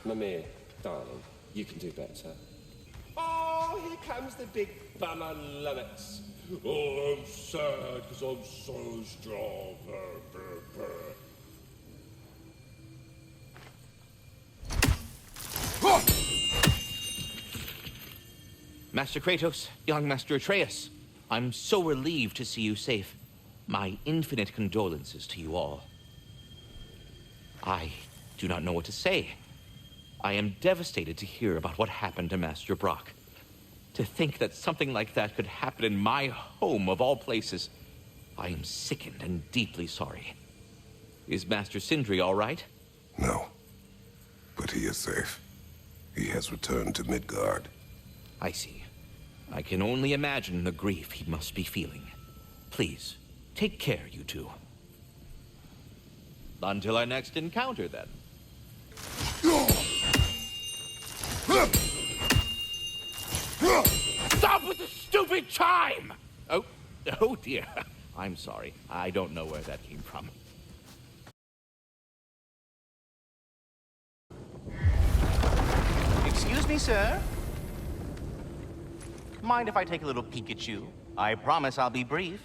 Mimir, darling, you can do better. Oh, here comes the big bummer Lummox. Oh, I'm sad because I'm so strong. Master Kratos, young Master Atreus, I'm so relieved to see you safe. My infinite condolences to you all. I do not know what to say. I am devastated to hear about what happened to Master Brock. To think that something like that could happen in my home of all places. I am sickened and deeply sorry. Is Master Sindri all right? No. But he is safe. He has returned to Midgard. I see. I can only imagine the grief he must be feeling. Please, take care, you two. Until our next encounter, then. Stop with the stupid chime! Oh dear. I'm sorry. I don't know where that came from. Excuse me, sir. Mind if I take a little peek at you? I promise I'll be brief.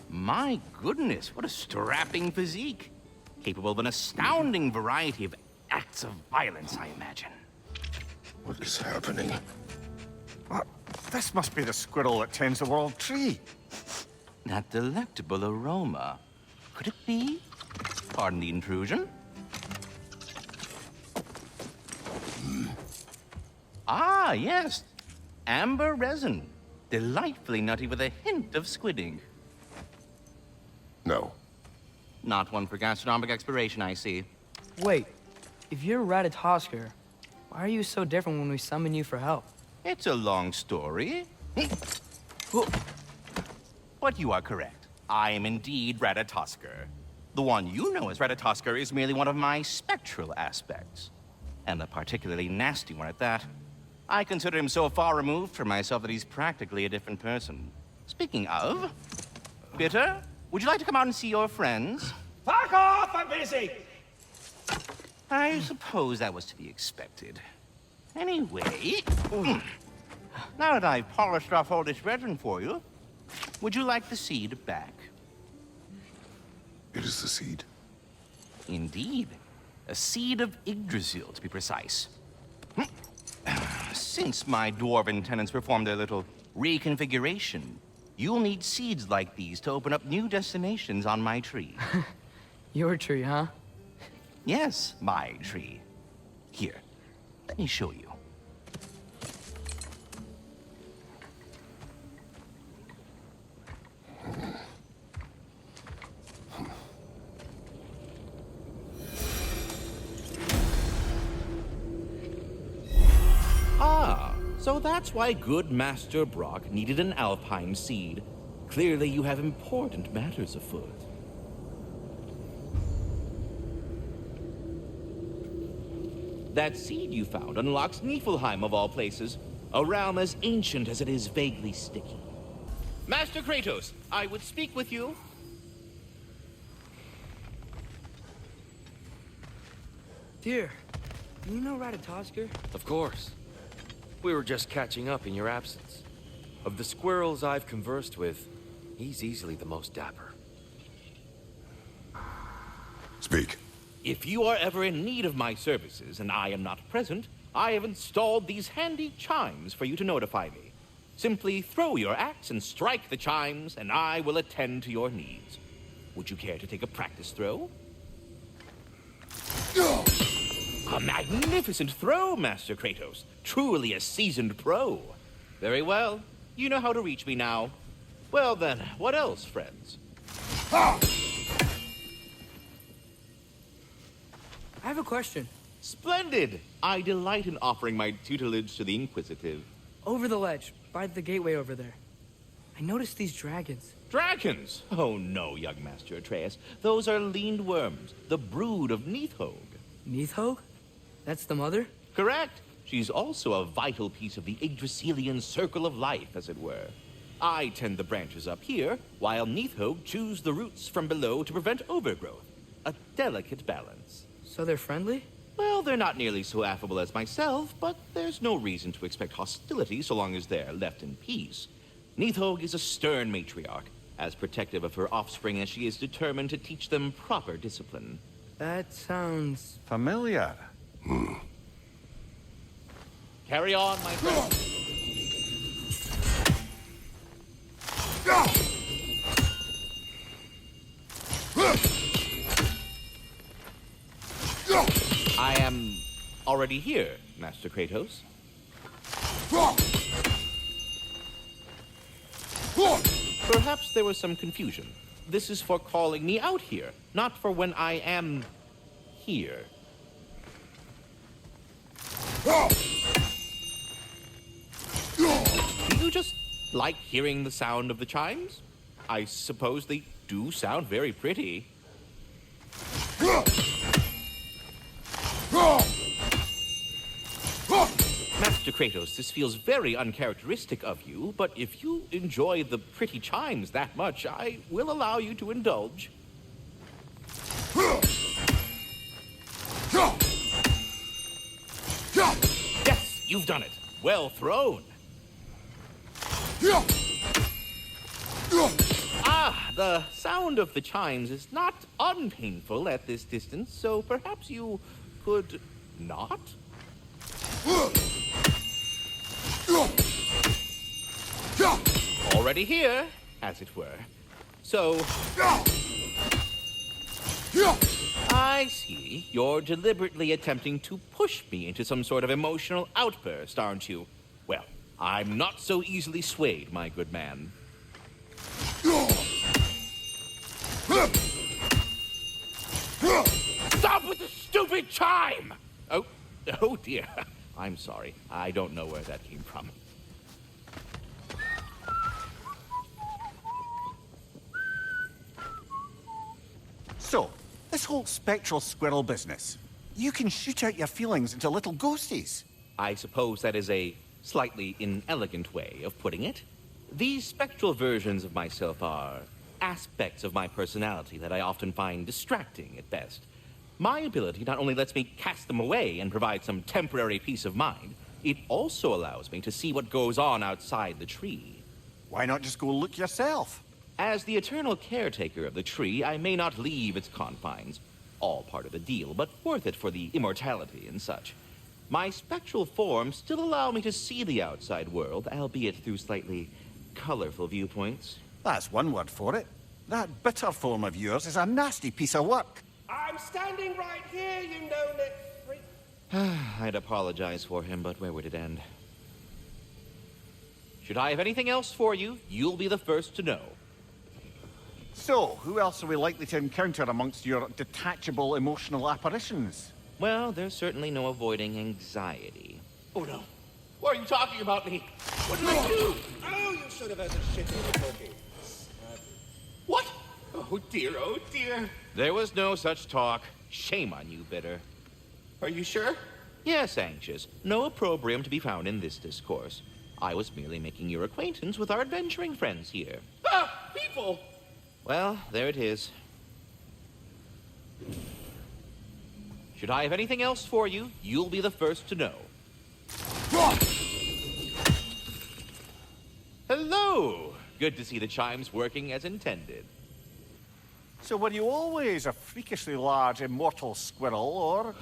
My goodness, what a strapping physique. Capable of an astounding variety of acts of violence, I imagine. What is happening? This must be the squirrel that tends the world tree. That delectable aroma. Could it be? Pardon the intrusion. Ah, yes. Amber resin. Delightfully nutty with a hint of squid ink. No. Not one for gastronomic exploration, I see. Wait, if you're Ratatoskr, why are you so different when we summon you for help? It's a long story. But you are correct. I am indeed Ratatoskr. The one you know as Ratatoskr is merely one of my spectral aspects. And a particularly nasty one at that. I consider him so far removed from myself that he's practically a different person. Speaking of, Bitter, would you like to come out and see your friends? Fuck off! I'm busy! I suppose that was to be expected. Anyway, now that I've polished off all this resin for you, would you like the seed back? It is the seed. Indeed. A seed of Yggdrasil, to be precise. Since my dwarven tenants performed their little reconfiguration, you'll need seeds like these to open up new destinations on my tree. Your tree, huh? Yes, my tree. Here, let me show you. Ah, so that's why good Master Brock needed an alpine seed. Clearly you have important matters afoot. That seed you found unlocks Niflheim of all places, a realm as ancient as it is vaguely sticky. Master Kratos, I would speak with you. Dear, do you know Ratatoskr? Of course. We were just catching up in your absence. Of the squirrels I've conversed with, he's easily the most dapper. Speak. If you are ever in need of my services and I am not present, I have installed these handy chimes for you to notify me. Simply throw your axe and strike the chimes, and I will attend to your needs. Would you care to take a practice throw? A magnificent throw, Master Kratos. Truly a seasoned pro. Very well. You know how to reach me now. Well then, what else, friends? I have a question. Splendid! I delight in offering my tutelage to the inquisitive. Over the ledge, by the gateway over there. I noticed these dragons. Dragons? Oh no, young Master Atreus. Those are Lindwyrms, the brood of Nidhogg. Nidhogg? That's the mother? Correct. She's also a vital piece of the Yggdrasilian circle of life, as it were. I tend the branches up here, while Nidhogg chews the roots from below to prevent overgrowth. A delicate balance. So they're friendly? Well, they're not nearly so affable as myself, but there's no reason to expect hostility so long as they're left in peace. Nidhogg is a stern matriarch, as protective of her offspring as she is determined to teach them proper discipline. That sounds... Familiar. Carry on, my friend. I am already here, Master Kratos. Perhaps there was some confusion. This is for calling me out here, not for when I am here. Do you just like hearing the sound of the chimes? I suppose they do sound very pretty. Master Kratos, this feels very uncharacteristic of you, but if you enjoy the pretty chimes that much, I will allow you to indulge. Yes, you've done it. Well thrown. Ah, the sound of the chimes is not unpainful at this distance, so perhaps you could not? Already here, as it were. So... I see. You're deliberately attempting to push me into some sort of emotional outburst, aren't you? Well, I'm not so easily swayed, my good man. Stop with the stupid chime! Oh dear. I'm sorry. I don't know where that came from. So, this whole spectral squirrel business. You can shoot out your feelings into little ghosties. I suppose that is a slightly inelegant way of putting it. These spectral versions of myself are aspects of my personality that I often find distracting at best. My ability not only lets me cast them away and provide some temporary peace of mind, it also allows me to see what goes on outside the tree. Why not just go look yourself? As the eternal caretaker of the tree, I may not leave its confines. All part of the deal, but worth it for the immortality and such. My spectral forms still allow me to see the outside world, albeit through slightly colorful viewpoints. That's one word for it. That bitter form of yours is a nasty piece of work. I'm standing right here, you no-net freak. I'd apologize for him, but where would it end? Should I have anything else for you, you'll be the first to know. So, who else are we likely to encounter amongst your detachable emotional apparitions? Well, there's certainly no avoiding anxiety. Oh no. Why are you talking about me? What did I do? Oh, you should have heard the shit you were talking. What? Oh dear, oh dear. There was no such talk. Shame on you, Bitter. Are you sure? Yes, Anxious. No opprobrium to be found in this discourse. I was merely making your acquaintance with our adventuring friends here. Ah, people! Well, there it is. Should I have anything else for you, you'll be the first to know. Hello! Good to see the chimes working as intended. So were you always a freakishly large immortal squirrel, or...?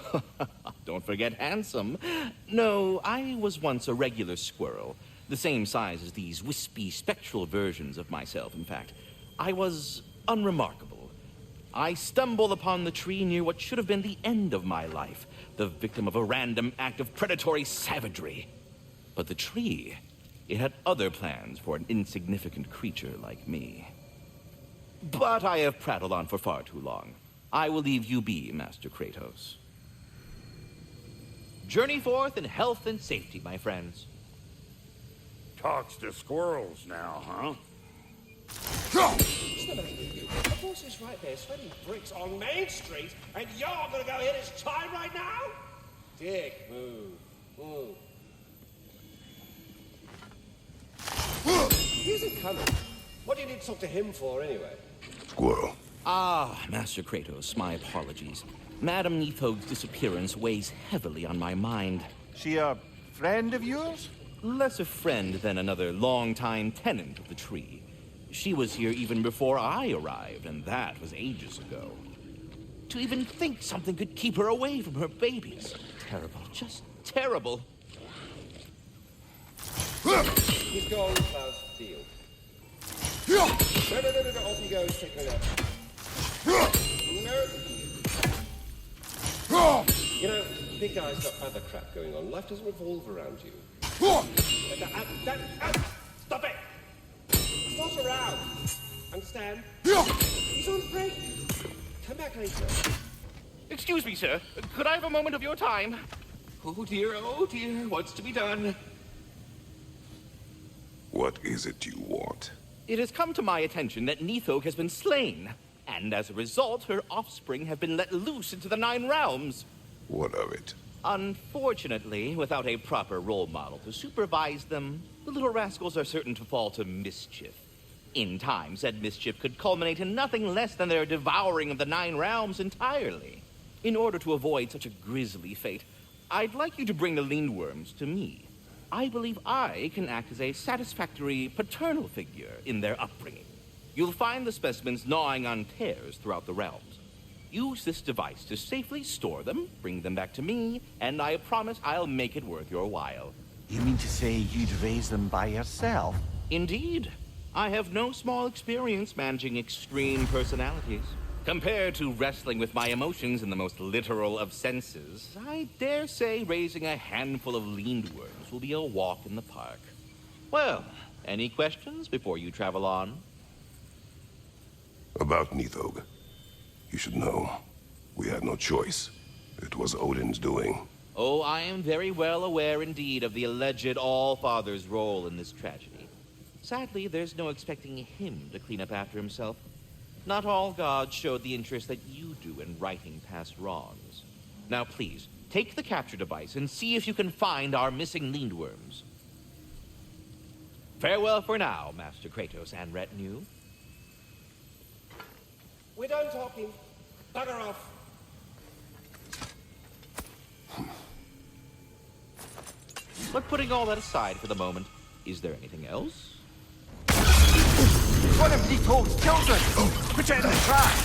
Don't forget handsome. No, I was once a regular squirrel. The same size as these wispy, spectral versions of myself, in fact. I was unremarkable. I stumbled upon the tree near what should have been the end of my life, the victim of a random act of predatory savagery. But the tree, it had other plans for an insignificant creature like me. But I have prattled on for far too long. I will leave you be, Master Kratos. Journey forth in health and safety, my friends. Talks to squirrels now, huh? It's not about you. The horse is right there, sweating bricks on Main Street, and you're gonna go hit his chime right now? Dick, move. He isn't coming. What do you need to talk to him for, anyway? Squirrel. Ah, Master Kratos, my apologies. Madame Nidhogg's disappearance weighs heavily on my mind. She a friend of yours? Less a friend than another longtime tenant of the tree. She was here even before I arrived, and that was ages ago. To even think something could keep her away from her babies. Terrible, just terrible. He's gone, Klaus. Deal. No, off he goes, take a nap. No. You know, big guy's got other crap going on. Life doesn't revolve around you. Stop it! He's not around. Understand? He's on break. Come back later. Excuse me, sir. Could I have a moment of your time? Oh dear, what's to be done? What is it you want? It has come to my attention that Nidhogg has been slain, and as a result, her offspring have been let loose into the Nine Realms. What of it? Unfortunately, without a proper role model to supervise them, the little rascals are certain to fall to mischief. In time, said mischief could culminate in nothing less than their devouring of the Nine Realms entirely. In order to avoid such a grisly fate, I'd like you to bring the Lindwyrms to me. I believe I can act as a satisfactory paternal figure in their upbringing. You'll find the specimens gnawing on tears throughout the realms. Use this device to safely store them, bring them back to me, and I promise I'll make it worth your while. You mean to say you'd raise them by yourself? Indeed. I have no small experience managing extreme personalities. Compared to wrestling with my emotions in the most literal of senses, I dare say raising a handful of Lindwyrms will be a walk in the park. Well, any questions before you travel on? About Nidhogg. You should know. We had no choice. It was Odin's doing. Oh, I am very well aware indeed of the alleged All-Father's role in this tragedy. Sadly, there's no expecting him to clean up after himself. Not all gods showed the interest that you do in righting past wrongs. Now please, take the capture device and see if you can find our missing Lindwyrms. Farewell for now, Master Kratos and retinue. We're done talking. Bugger off. But putting all that aside for the moment, is there anything else? One of Nidhogg's children! Put it in the trash!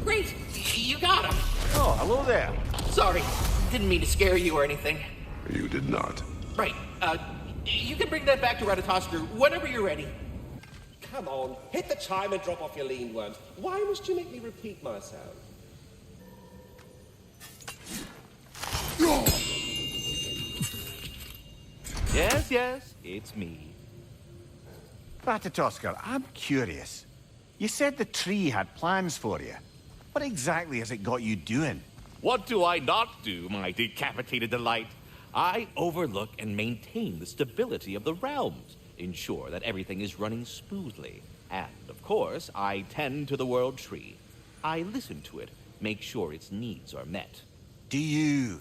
Great! You got him! Oh, hello there. Sorry, didn't mean to scare you or anything. You did not. Right, you can bring that back to Ratatoskr whenever you're ready. Come on, hit the chime and drop off your Lindwyrms. Why must you make me repeat myself? Yes, it's me. Ratatoskr, I'm curious. You said the tree had plans for you. What exactly has it got you doing? What do I not do, my decapitated delight? I overlook and maintain the stability of the realms, ensure that everything is running smoothly, and, of course, I tend to the world tree. I listen to it, make sure its needs are met. Do you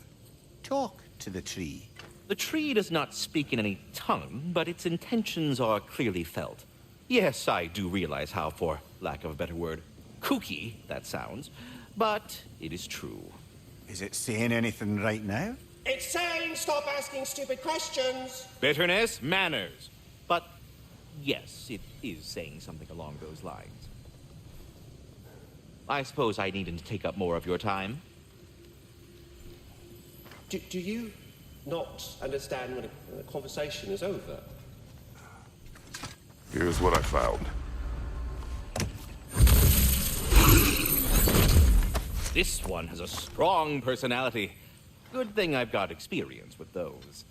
talk to the tree? The tree does not speak in any tongue, but its intentions are clearly felt. Yes, I do realize how, for lack of a better word, kooky that sounds, but it is true. Is it saying anything right now? It's saying stop asking stupid questions. Bitterness, manners. But yes, it is saying something along those lines. I suppose I needn't take up more of your time. Do you not understand when a conversation is over? Here's what I found. This one has a strong personality. Good thing I've got experience with those.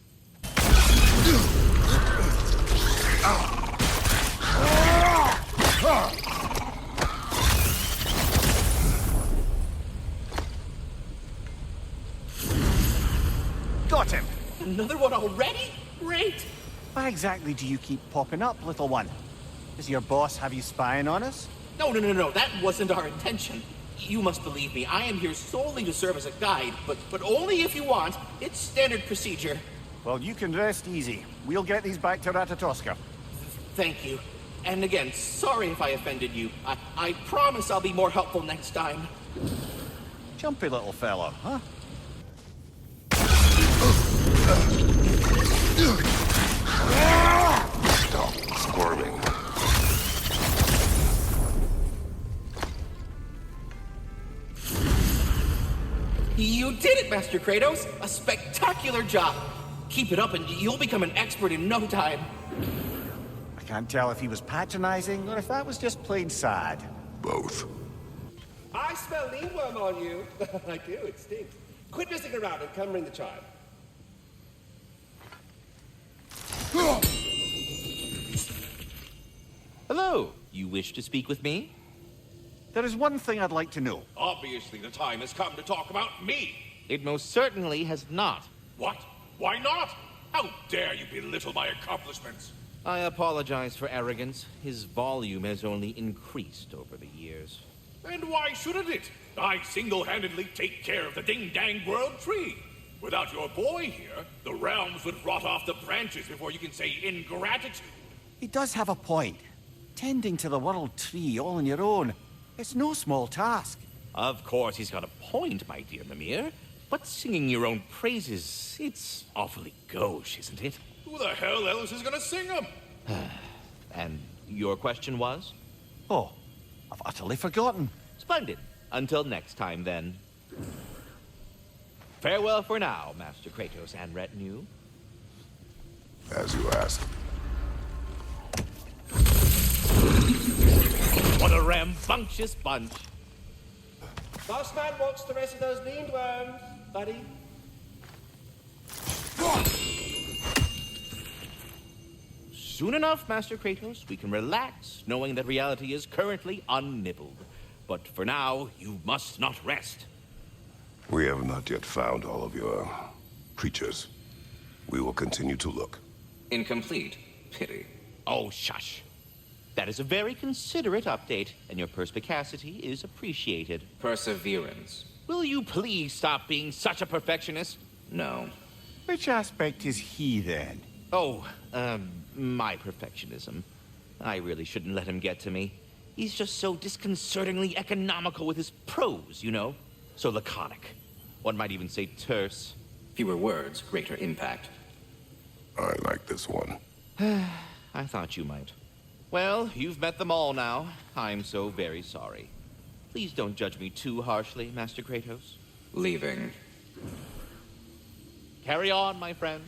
Got him! Another one already? Great! Why exactly do you keep popping up, little one? Does your boss have you spying on us? No, that wasn't our intention. You must believe me, I am here solely to serve as a guide, but only if you want. It's standard procedure. Well, you can rest easy. We'll get these back to Ratatoskr. Thank you. And again, sorry if I offended you. I promise I'll be more helpful next time. Jumpy little fella, huh? Stop squirming. You did it, Master Kratos! A spectacular job! Keep it up and you'll become an expert in no time. I can't tell if he was patronizing or if that was just plain sad. Both. I smell Lindwyrm on you. I do, it stinks. Quit messing around and come ring the chime. Hello, you wish to speak with me? There is one thing I'd like to know. Obviously, the time has come to talk about me. It most certainly has not. What? Why not? How dare you belittle my accomplishments? I apologize for arrogance. His volume has only increased over the years. And why shouldn't it? I single-handedly take care of the ding-dang world tree. Without your boy here, the realms would rot off the branches before you can say ingratitude. He does have a point. Tending to the world tree all on your own, it's no small task. Of course he's got a point, my dear Mimir. But singing your own praises, it's awfully gauche, isn't it? Who the hell else is gonna sing them? And your question was? Oh, I've utterly forgotten. Splendid. Until next time, then. Farewell for now, Master Kratos and retinue. As you asked. What a rambunctious bunch. Boss man wants the rest of those Lindwyrms, buddy. Soon enough, Master Kratos, we can relax, knowing that reality is currently unnibbled. But for now, you must not rest. We have not yet found all of your creatures. We will continue to look. Incomplete. Pity. Oh, shush. That is a very considerate update, and your perspicacity is appreciated. Perseverance. Will you please stop being such a perfectionist? No. Which aspect is he, then? Oh, my perfectionism. I really shouldn't let him get to me. He's just so disconcertingly economical with his prose, you know? So laconic. One might even say terse. Fewer words, greater impact. I like this one. I thought you might. Well, you've met them all now. I'm so very sorry. Please don't judge me too harshly, Master Kratos. Leaving. Carry on, my friends.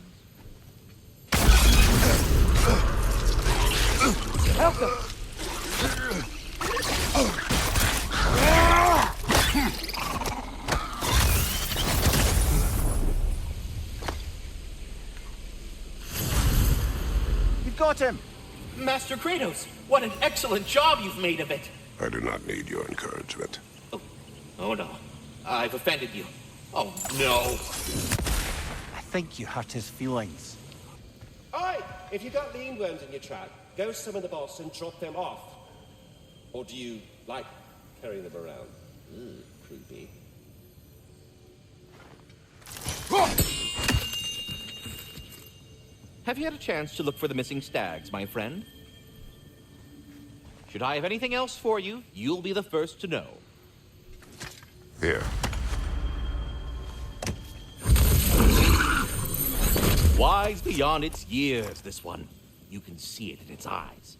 Help them! You've got him! Master Kratos, what an excellent job you've made of it. I do not need your encouragement. Oh no, I've offended you. Oh no. I think you hurt his feelings. Oi! If you've got Lindwyrms in your trap, go summon the boss and drop them off. Or do you like carrying them around? Creepy. Have you had a chance to look for the missing stags, my friend? Should I have anything else for you, you'll be the first to know. Here. Wise beyond its years, this one. You can see it in its eyes.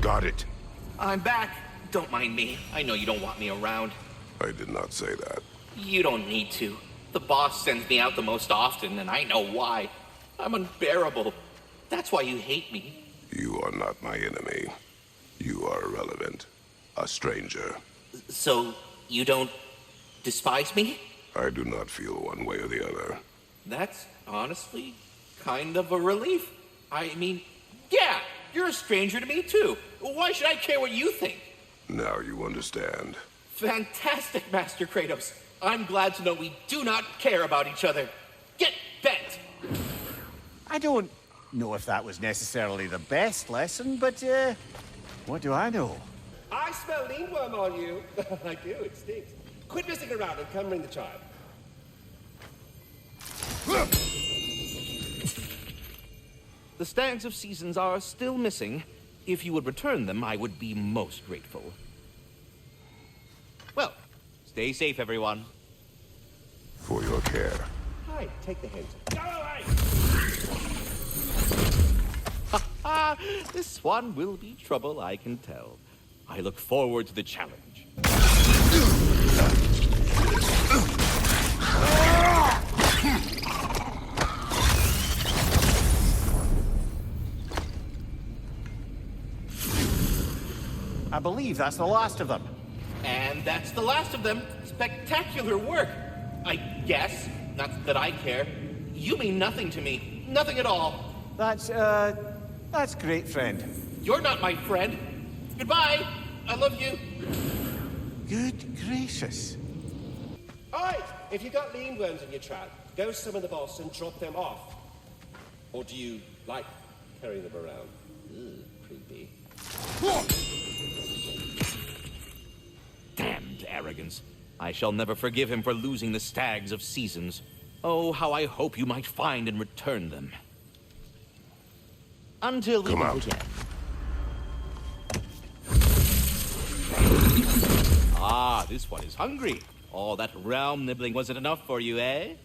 Got it. I'm back. Don't mind me. I know you don't want me around. I did not say that. You don't need to. The boss sends me out the most often, and I know why. I'm unbearable. That's why you hate me. You are not my enemy. You are irrelevant. A stranger. So, you don't despise me? I do not feel one way or the other. That's honestly kind of a relief. I mean, yeah, you're a stranger to me too. Why should I care what you think? Now you understand. Fantastic, Master Kratos. I'm glad to know we do not care about each other. Get bent! I don't know if that was necessarily the best lesson, but, what do I know? I smell Lindwyrm on you. I do, it stinks. Quit messing around and come ring the chime. The Stags of Seasons are still missing. If you would return them, I would be most grateful. Well, stay safe, everyone. For your care. Hi, take the hint. Go away! This one will be trouble, I can tell. I look forward to the challenge. I believe that's the last of them. And that's the last of them. Spectacular work. I guess. Not that I care. You mean nothing to me. Nothing at all. That's great, friend. You're not my friend. Goodbye. I love you. Good gracious. Alright, if you got Lindwyrms in your trap, go summon the boss and drop them off. Or do you like carrying them around? Ugh, creepy. Damned arrogance. I shall never forgive him for losing the Stags of Seasons. Oh, how I hope you might find and return them. Until we Come meet out. again. Ah, this one is hungry. All that realm nibbling wasn't enough for you, eh?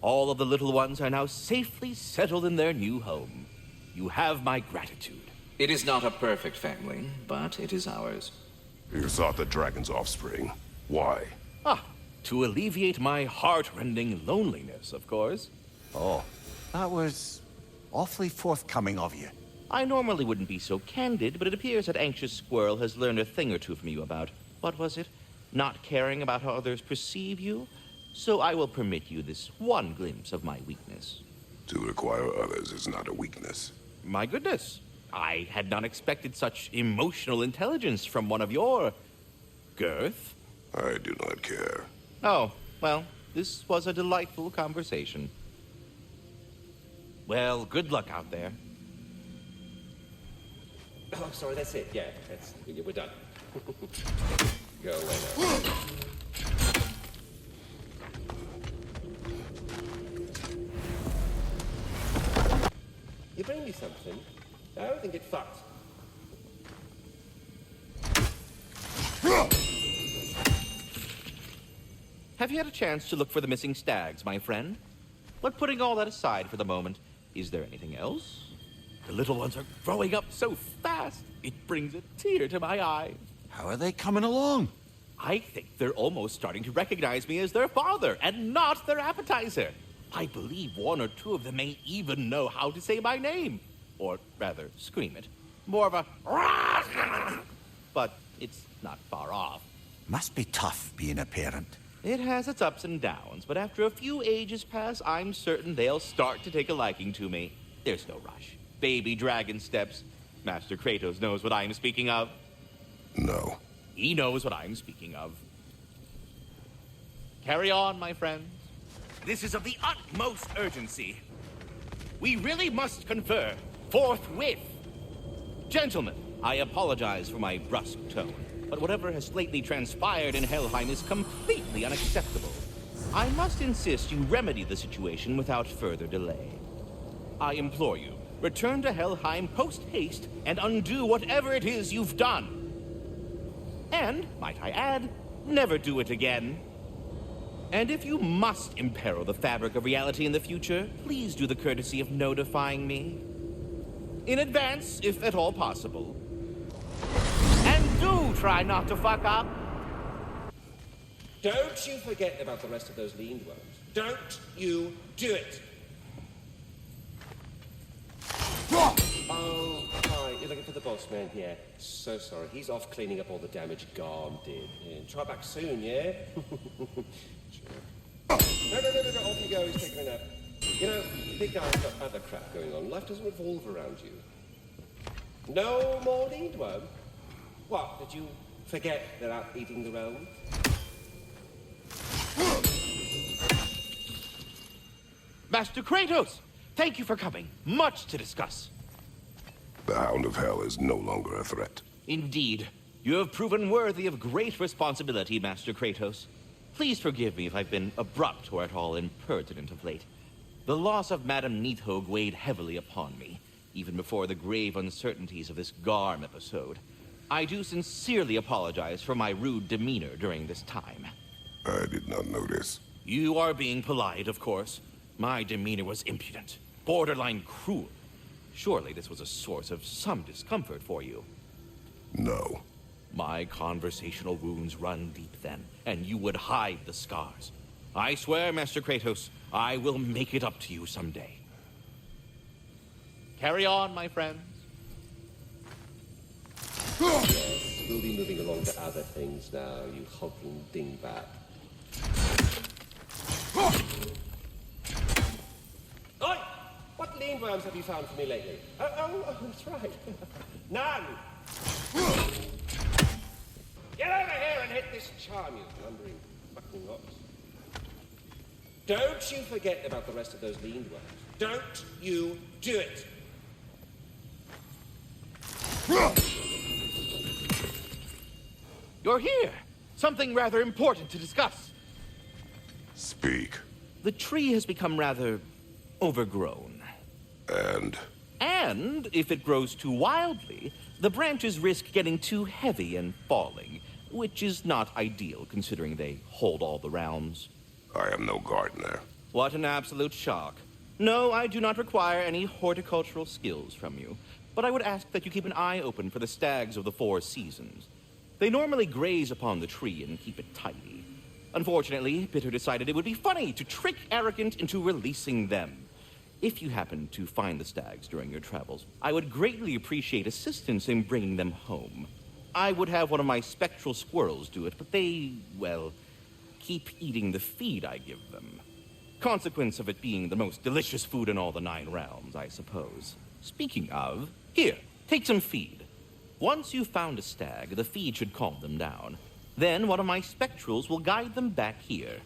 All of the little ones are now safely settled in their new home. You have my gratitude. It is not a perfect family, but it is ours. You sought the dragon's offspring. Why? To alleviate my heart-rending loneliness, of course. Oh, that was awfully forthcoming of you. I normally wouldn't be so candid, but it appears that Anxious Squirrel has learned a thing or two from you about, what was it? Not caring about how others perceive you? So I will permit you this one glimpse of my weakness. To require others is not a weakness. My goodness, I had not expected such emotional intelligence from one of your girth. I do not care. Oh, well, this was a delightful conversation. Well, good luck out there. Oh, sorry, that's it. Yeah, we're done. Go away now. You bring me something? I don't think it fucked. Have you had a chance to look for the missing stags, my friend? But putting all that aside for the moment, is there anything else? The little ones are growing up so fast, it brings a tear to my eye. How are they coming along? I think they're almost starting to recognize me as their father and not their appetizer. I believe one or two of them may even know how to say my name. Or rather, scream it. More of a... But it's not far off. Must be tough being a parent. It has its ups and downs, but after a few ages pass, I'm certain they'll start to take a liking to me. There's no rush. Baby dragon steps. Master Kratos knows what I'm speaking of. No. He knows what I'm speaking of. Carry on, my friends. This is of the utmost urgency. We really must confer forthwith. Gentlemen, I apologize for my brusque tone, but whatever has lately transpired in Helheim is completely unacceptable. I must insist you remedy the situation without further delay. I implore you, return to Helheim post-haste and undo whatever it is you've done. And, might I add, never do it again. And if you must imperil the fabric of reality in the future, please do the courtesy of notifying me. In advance, if at all possible. And do try not to fuck up. Don't you forget about the rest of those Lindwyrms. Don't you do it. Oh, hi. You're looking for the boss man? Yeah. So sorry. He's off cleaning up all the damage Garm did. Yeah. Try back soon, yeah? Sure. No. Off you go. He's taking a nap. You know, big guy's got other crap going on. Life doesn't revolve around you. No more Lindwyrm? What? Did you forget they're out eating the realm? Master Kratos! Thank you for coming. Much to discuss. The Hound of Hell is no longer a threat. Indeed. You have proven worthy of great responsibility, Master Kratos. Please forgive me if I've been abrupt or at all impertinent of late. The loss of Madame Nidhogg weighed heavily upon me, even before the grave uncertainties of this Garm episode. I do sincerely apologize for my rude demeanor during this time. I did not notice. You are being polite, of course. My demeanor was impudent, borderline cruel. Surely this was a source of some discomfort for you. No. My conversational wounds run deep then, and you would hide the scars. I swear, Master Kratos, I will make it up to you someday. Carry on, my friends. Yes, we'll be moving along to other things now, you hulking dingbat. Oi! What Lindwyrms have you found for me lately? Oh, that's right. None! Get over here and hit this charm, you blundering fucking ox. Don't you forget about the rest of those Lindwyrms. Don't you do it! You're here! Something rather important to discuss. Speak. The tree has become rather overgrown. And if it grows too wildly, the branches risk getting too heavy and falling, which is not ideal considering they hold all the realms. I am no gardener. What an absolute shock. No, I do not require any horticultural skills from you, but I would ask that you keep an eye open for the stags of the four seasons. They normally graze upon the tree and keep it tidy. Unfortunately, Bitter decided it would be funny to trick Arrogant into releasing them. If you happen to find the stags during your travels, I would greatly appreciate assistance in bringing them home. I would have one of my spectral squirrels do it, but they, well, keep eating the feed I give them. Consequence of it being the most delicious food in all the 9 realms, I suppose. Speaking of, here, take some feed. Once you've found a stag, the feed should calm them down. Then one of my spectrals will guide them back here.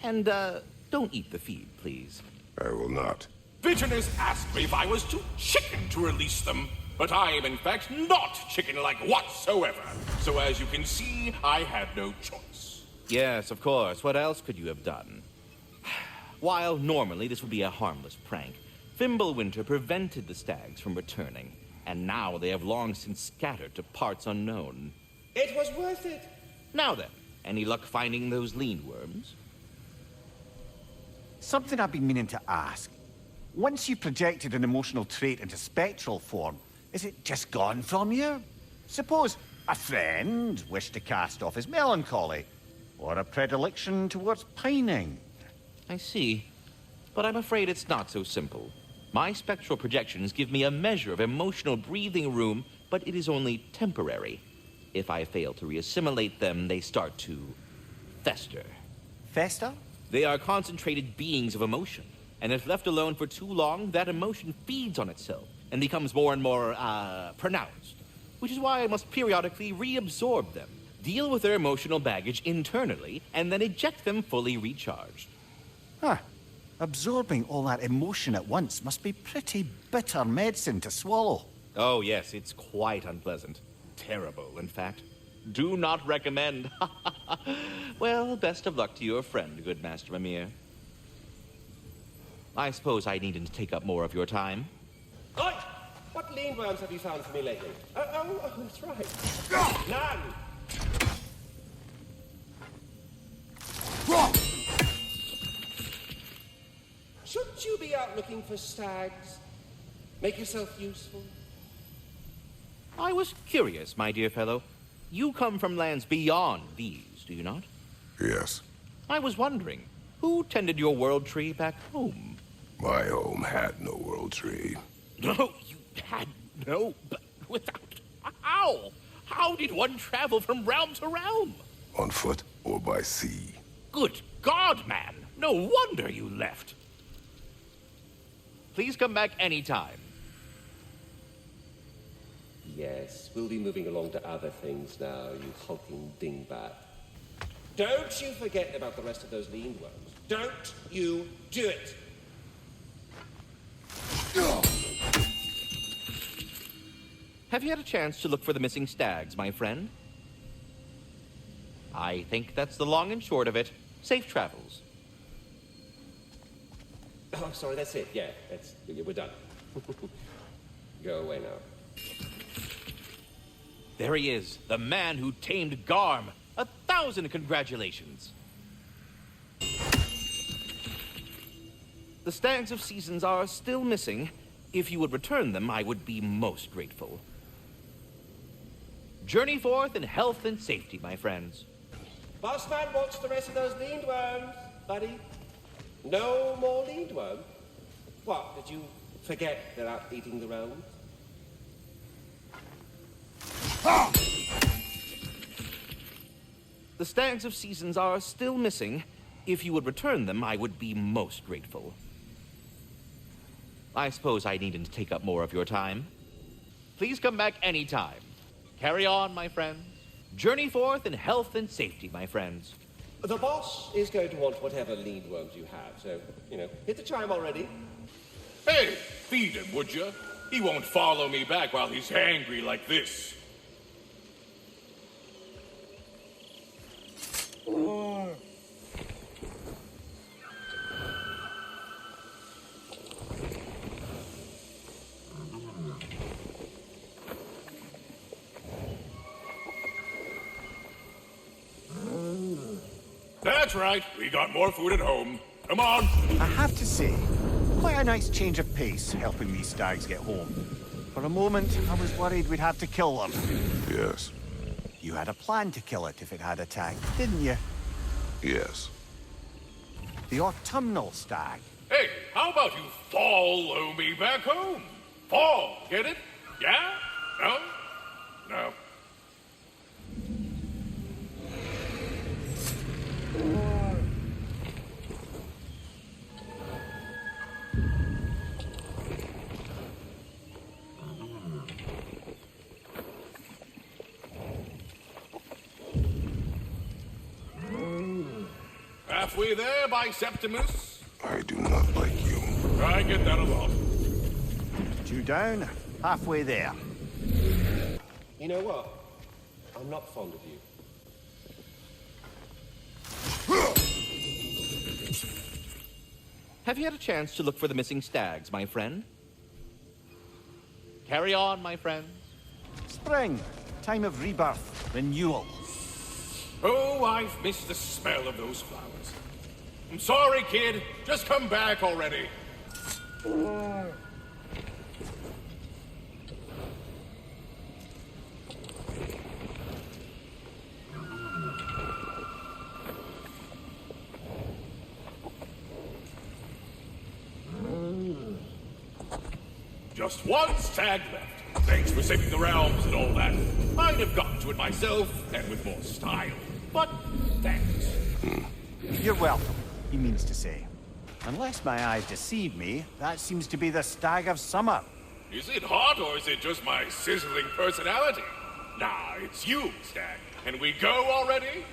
And, don't eat the feed, please. I will not. Bitterness asked me if I was too chicken to release them, but I am in fact not chicken-like whatsoever. So as you can see, I had no choice. Yes, of course. What else could you have done? While normally this would be a harmless prank, Fimbulwinter prevented the stags from returning, and now they have long since scattered to parts unknown. It was worth it. Now then, any luck finding those Lindwyrms? Something I've been meaning to ask. Once you've projected an emotional trait into spectral form, is it just gone from you? Suppose a friend wished to cast off his melancholy, or a predilection towards pining. I see. But I'm afraid it's not so simple. My spectral projections give me a measure of emotional breathing room, but it is only temporary. If I fail to reassimilate them, they start to fester. Fester? They are concentrated beings of emotion, and if left alone for too long, that emotion feeds on itself and becomes more and more, pronounced. Which is why I must periodically reabsorb them, deal with their emotional baggage internally, and then eject them fully recharged. Huh. Absorbing all that emotion at once must be pretty bitter medicine to swallow. Oh, yes, it's quite unpleasant. Terrible, in fact. Do not recommend. Well, best of luck to your friend, good Master Mimir. I suppose I needn't to take up more of your time. Oi! What Lindwyrms have you found for me lately? Oh, that's right. None! Shouldn't you be out looking for stags? Make yourself useful. I was curious, my dear fellow. You come from lands beyond these, do you not? Yes. I was wondering, who tended your world tree back home? My home had no world tree. No, you had no, but without... How? How did one travel from realm to realm? On foot or by sea. Good God, man! No wonder you left. Please come back anytime. Yes, we'll be moving along to other things now, you hulking dingbat. Don't you forget about the rest of those Lindwyrms. Don't you do it! Have you had a chance to look for the missing stags, my friend? I think that's the long and short of it. Safe travels. Oh, sorry, that's it. Yeah, we're done. Go away now. There he is, the man who tamed Garm. 1,000 congratulations. The stags of seasons are still missing. If you would return them, I would be most grateful. Journey forth in health and safety, my friends. Bossman wants the rest of those Lindwyrms, buddy. No more Lindwyrms? What, did you forget they're out eating the realms? The stags of seasons are still missing. If you would return them, I would be most grateful. I suppose I needn't take up more of your time. Please come back anytime. Carry on, my friends. Journey forth in health and safety, my friends. The boss is going to want whatever Lindwyrms you have, so, hit the chime already. Hey, feed him, would you? He won't follow me back while he's angry like this. That's right. We got more food at home. Come on. I have to say, quite a nice change of pace helping these stags get home. For a moment, I was worried we'd have to kill them. Yes. You had a plan to kill it if it had attacked, didn't you? Yes. The autumnal stag. Hey, how about you follow me back home? Fall, get it? Yeah? No? No. Halfway there, Septimus. I do not like you. I get that a lot. 2 down, halfway there. You know what? I'm not fond of you. Have you had a chance to look for the missing stags, my friend? Carry on, my friends. Spring, time of rebirth, renewal. Oh, I've missed the smell of those flowers. I'm sorry, kid. Just come back already. Just one stag left. Thanks for saving the realms and all that. I'd have gotten to it myself, and with more style. But thanks. You're welcome, he means to say. Unless my eyes deceive me, that seems to be the stag of summer. Is it hot, or is it just my sizzling personality? Nah, it's you, stag. Can we go already?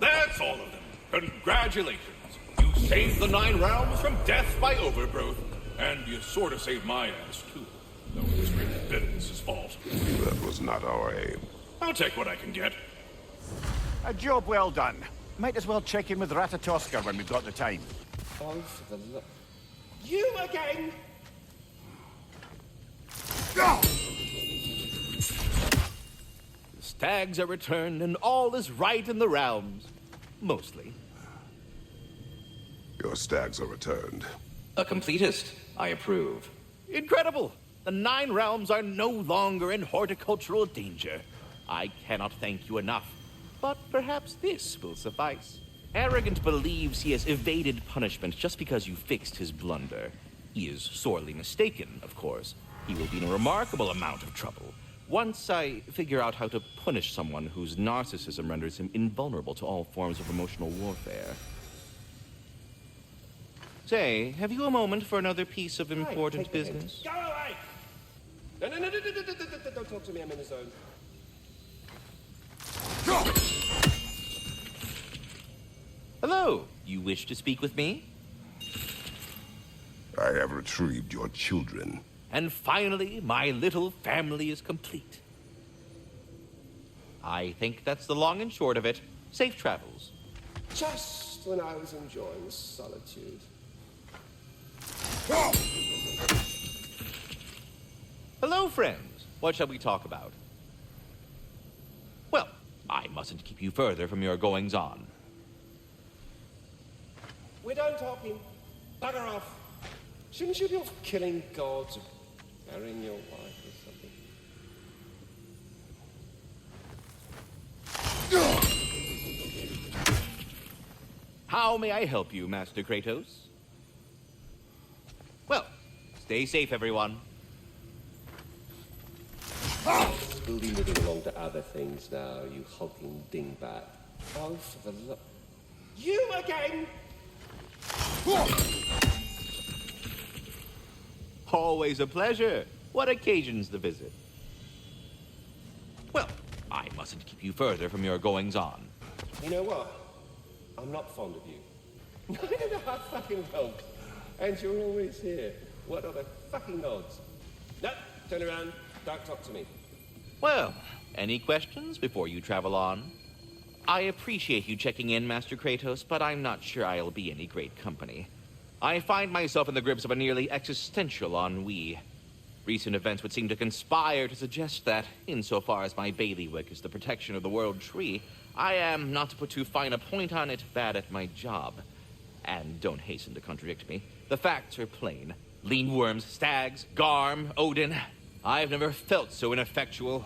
That's all of them. Congratulations. You saved the 9 realms from death by overgrowth. And you sort of saved my ass, too. Though it was really Dennis's fault. That was not our aim. I'll take what I can get. A job well done. Might as well check in with Ratatoskr when we've got the time. Oh, for the love... You again! Go! The stags are returned, and all is right in the realms. Mostly. Your stags are returned. A completist. I approve. Incredible! The 9 realms are no longer in horticultural danger. I cannot thank you enough. But perhaps this will suffice. Arrogant believes he has evaded punishment just because you fixed his blunder. He is sorely mistaken, of course. He will be in a remarkable amount of trouble. Once I figure out how to punish someone whose narcissism renders him invulnerable to all forms of emotional warfare. Say, have you a moment for another piece of important business? Go away! No, don't talk to me, I'm in the zone. Hello, you wish to speak with me? I have retrieved your children. And finally, my little family is complete. I think that's the long and short of it. Safe travels. Just when I was enjoying solitude. Hello, friends. What shall we talk about? Well, I mustn't keep you further from your goings-on. We're done talking. Bugger off. Shouldn't you be off killing gods or burying your wife or something? How may I help you, Master Kratos? Well, stay safe, everyone. We'll be moving along to other things now, you hulking dingbat. Oh, for the love... You again! Always a pleasure. What occasions the visit? Well, I mustn't keep you further from your goings-on. You know what? I'm not fond of you. 9.5 fucking months. And you're always here. What are the fucking odds? No, turn around. Don't talk to me. Well, any questions before you travel on? I appreciate you checking in, Master Kratos, but I'm not sure I'll be any great company. I find myself in the grips of a nearly existential ennui. Recent events would seem to conspire to suggest that, insofar as my bailiwick is the protection of the World Tree, I am, not to put too fine a point on it, bad at my job. And don't hasten to contradict me. The facts are plain. Lindwyrms, stags, Garm, Odin. I've never felt so ineffectual.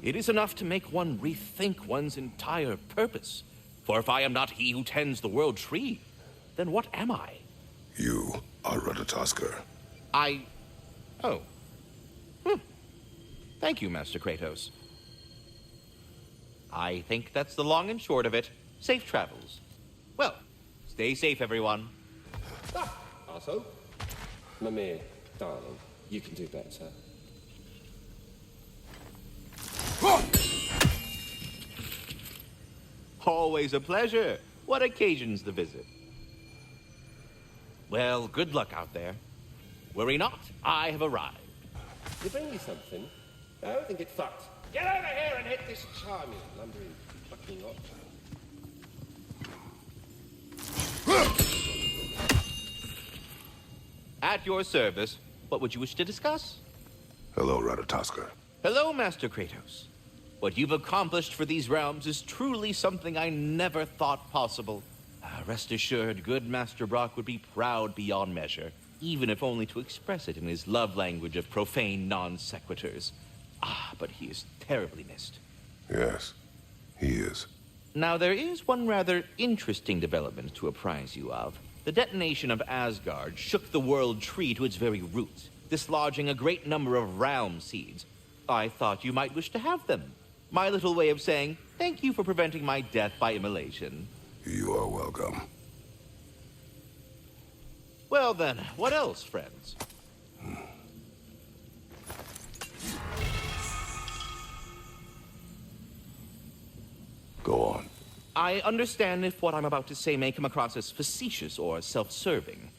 It is enough to make one rethink one's entire purpose. For if I am not he who tends the World Tree, then what am I? You are Ratatoskr. Oh. Thank you, Master Kratos. I think that's the long and short of it. Safe travels. Well, stay safe, everyone. Ah, arsehole. Mimir, darling, you can do better. Always a pleasure. What occasions the visit? Well, good luck out there. Worry not, I have arrived. They bring you something? I don't think it fucked. Get over here and hit this chime, you lumbering fucking lot. At your service. What would you wish to discuss? Hello, Ratatoskr. Hello, Master Kratos. What you've accomplished for these realms is truly something I never thought possible. Rest assured, good Master Brock would be proud beyond measure, even if only to express it in his love language of profane non-sequiturs. But he is terribly missed. Yes, he is. Now, there is one rather interesting development to apprise you of. The detonation of Asgard shook the World Tree to its very roots, dislodging a great number of realm seeds. I thought you might wish to have them. My little way of saying, thank you for preventing my death by immolation. You are welcome. Well then, what else, friends? Go on. I understand if what I'm about to say may come across as facetious or self-serving,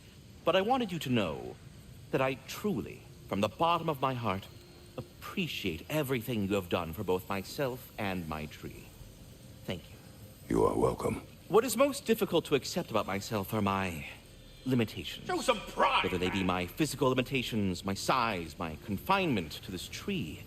but I wanted you to know that I truly, from the bottom of my heart, appreciate everything you have done for both myself and my tree. Thank you. You are welcome. What is most difficult to accept about myself are my limitations. Show some pride! Whether they be my physical limitations, my size, my confinement to this tree,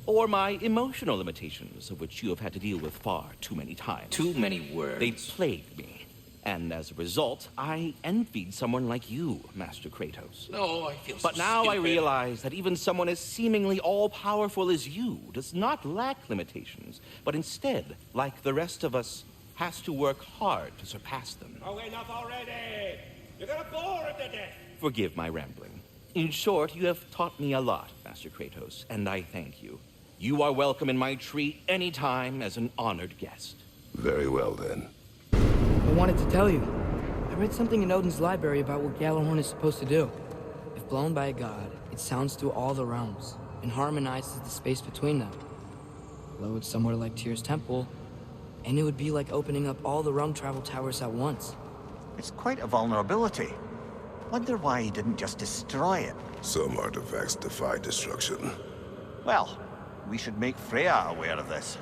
or my emotional limitations, of which you have had to deal with far too many times. Too many words. They plagued me, and as a result, I envied someone like you, Master Kratos. No, I feel so But now I stupid. realize that even someone as seemingly all-powerful as you does not lack limitations, but instead, like the rest of us, has to work hard to surpass them. Oh, enough already! You're gonna bore him to death! Forgive my rambling. In short, you have taught me a lot, Master Kratos, and I thank you. You are welcome in my tree anytime as an honored guest. Very well, then. I wanted to tell you. I read something in Odin's library about what Gjallarhorn is supposed to do. If blown by a god, it sounds through all the realms and harmonizes the space between them. Low it's somewhere like Tyr's temple, And it would be like opening up all the realm travel towers at once. It's quite a vulnerability. Wonder why he didn't just destroy it. Some artifacts defy destruction. Well, we should make Freya aware of this.